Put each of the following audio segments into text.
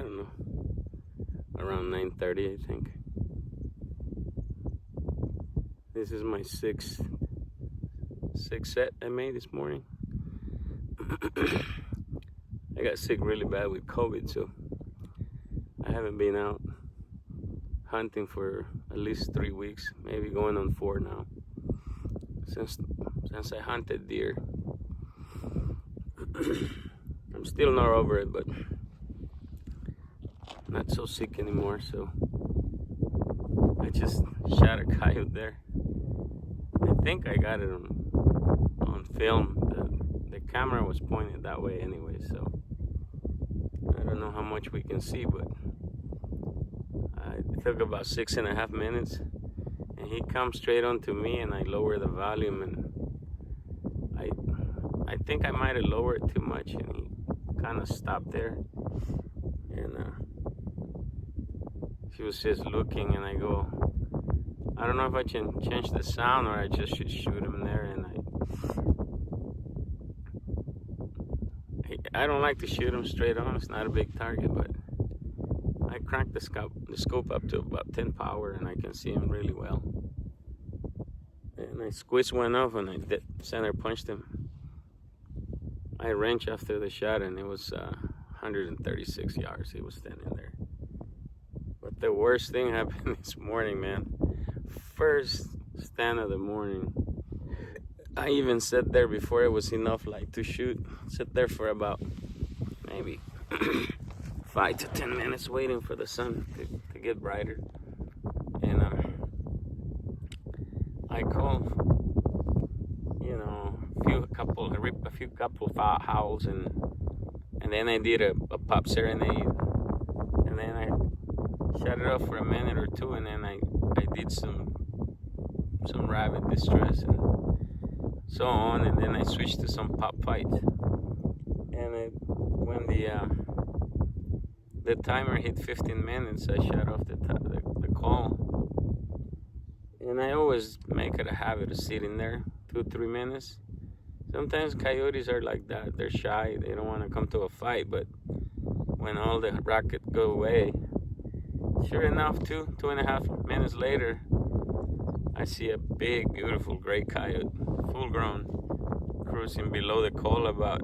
don't know, around 9:30, I think. This is my sixth set I made this morning. I got sick really bad with COVID, so I haven't been out hunting for at least 3 weeks, maybe going on 4 now, since I hunted deer. I'm still not over it, but not so sick anymore, so I just shot a coyote there. I think I got it on film. The camera was pointed that way anyway, so I don't know how much we can see, but it took about 6.5 minutes, and he comes straight on to me, and I lower the volume, and I think I might have lowered it too much, and he kind of stopped there, and he was just looking, and I go, I don't know if I can change the sound or I just should shoot him there, and I don't like to shoot him straight on. It's not a big target, but I cranked the scope up to about 10 power, and I can see him really well. And I squeezed one off, and I center punched him. I wrenched after the shot, and it was 136 yards. He was standing there. But the worst thing happened this morning, man. First stand of the morning. I even sat there before it was enough light to shoot. Sat there for about maybe 5 to 10 minutes waiting for the sun to get brighter. And I called, I ripped a few couple howls, and then I did a pop serenade, and then I shut it off for a minute or two, and then I did some rabbit distress and so on, and then I switched to some pop fights. And when the timer hit 15 minutes, I shut off the call. And I always make it a habit of sitting there 2-3 minutes. Sometimes coyotes are like that. They're shy. They don't want to come to a fight. But when all the racket go away, sure enough, 2.5 minutes later, I see a big, beautiful gray coyote, full grown, cruising below the call about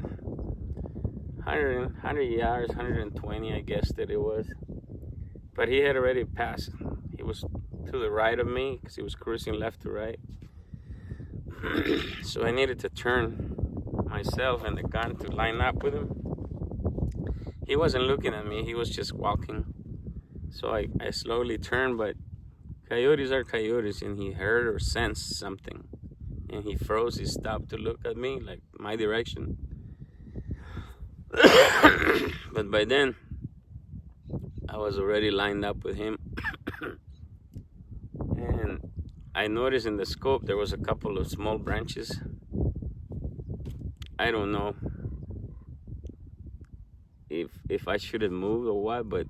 100 yards, 120, I guess that it was. But he had already passed. He was to the right of me because he was cruising left to right. So I needed to turn myself and the gun to line up with him. He wasn't looking at me, he was just walking. So I slowly turned, but coyotes are coyotes, and he heard or sensed something. And he froze, he stopped to look at me, like my direction. But by then, I was already lined up with him. And I noticed in the scope there was a couple of small branches. I don't know if I should have moved or what, but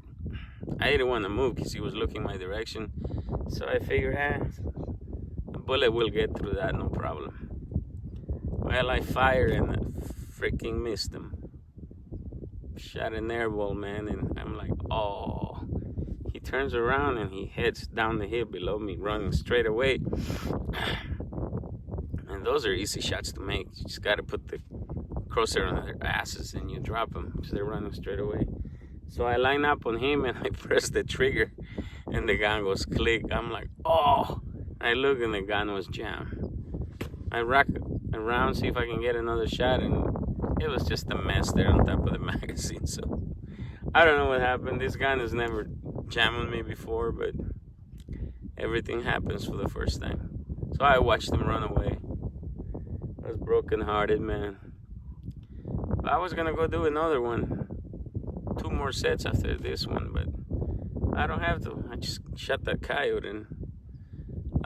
I didn't want to move because he was looking my direction. So I figured, a bullet will get through that, no problem. Well, I fired and I freaking missed him. Shot an air ball, man, and I'm like, oh. He turns around and he heads down the hill below me, running straight away. And those are easy shots to make. You just got to put the crosshair on their asses and you drop them because they're running straight away. So I line up on him and I press the trigger and the gun goes click. I'm like, oh. I look and the gun was jammed. I rack around, see if I can get another shot, and it was just a mess there on top of the magazine. So I don't know what happened. This gun has never jammed on me before, but everything happens for the first time. So I watched him run away. I was broken-hearted, man. But I was gonna go do another one, 2 more sets after this one, but I don't have to. I just shot that coyote and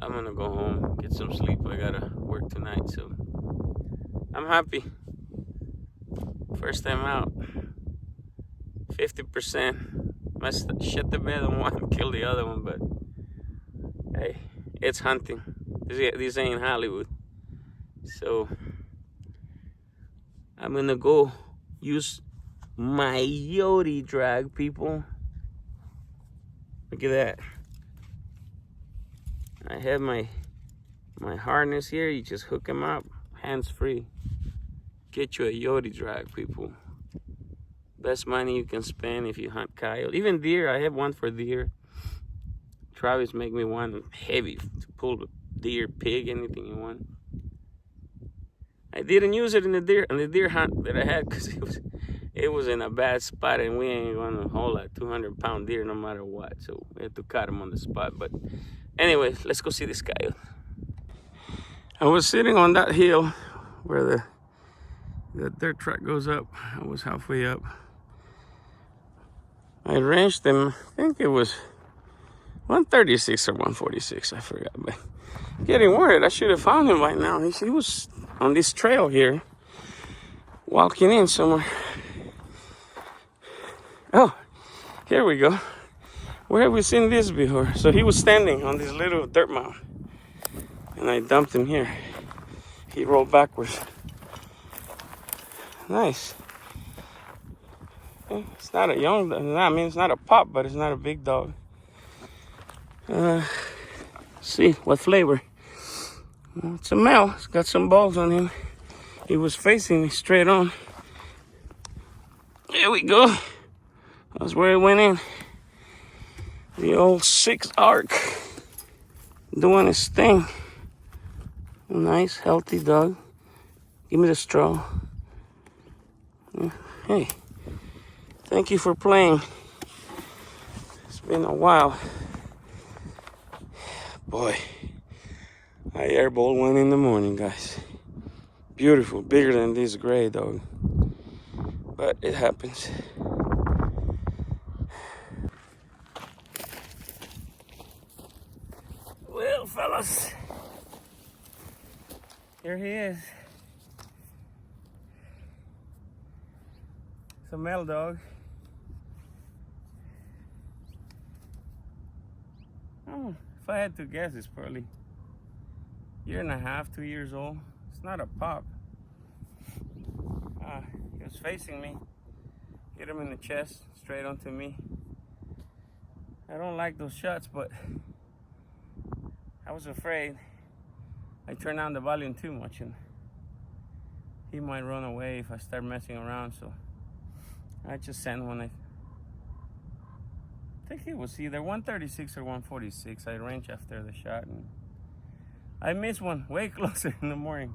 I'm gonna go home, get some sleep. I gotta work tonight, so I'm happy. First time out, 50%. Must shut the bed on one, kill the other one, but hey, it's hunting. This ain't Hollywood. So I'm gonna go use my Coyote drag, people. Look at that. I have my harness here. You just hook him up, hands free. Get you a Coyote drag, people. Best money you can spend if you hunt coyote. Even deer. I have one for deer. Travis make me one heavy to pull the deer, pig, anything you want. I didn't use it in the deer hunt that I had because it was in a bad spot, and we ain't gonna hold a 200-pound deer no matter what. So we had to cut him on the spot. But anyway, let's go see this coyote. I was sitting on that hill where the dirt track goes up. I was halfway up. I ranged him. I think it was 136 or 146. I forgot, but getting worried. I should have found him by now. He was on this trail here, walking in somewhere. Oh, here we go. Where have we seen this before? So he was standing on this little dirt mound, and I dumped him here. He rolled backwards. Nice. It's not a young, I mean, it's not a pup, but it's not a big dog. See what flavor. It's a male. It's got some balls on him. He was facing me straight on. There we go. That's where it went in. The old 6 arc doing his thing. Nice, healthy dog. Give me the straw. Hey, thank you for playing. It's been a while. Boy, I airballed one in the morning, guys. Beautiful, bigger than this gray dog. But it happens. Well, fellas, here he is. It's a male dog. Oh, if I had to guess, it's probably 1.5, 2 years old. It's not a pup. He was facing me. Hit him in the chest, straight onto me. I don't like those shots, but I was afraid I turned down the volume too much, and he might run away if I start messing around. So I just sent one. I think it was either 136 or 146. I ranged after the shot, and I missed one way closer in the morning.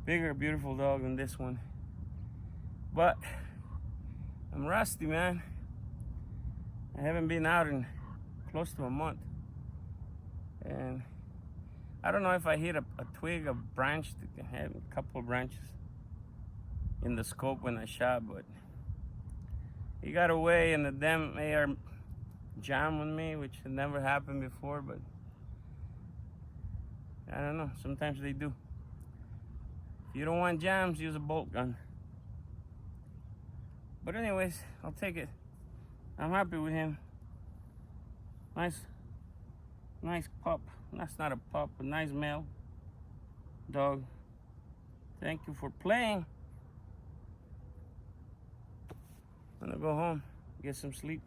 Bigger, beautiful dog than this one. But I'm rusty, man. I haven't been out in close to a month. And I don't know if I hit a twig, a branch. I had a couple of branches in the scope when I shot, but he got away, and the damn AR jammed on me, which had never happened before, but I don't know, sometimes they do. If you don't want jams, use a bolt gun. But anyways, I'll take it. I'm happy with him. Nice pup. That's not a pup, a nice male dog. Thank you for playing. I'm gonna go home, get some sleep.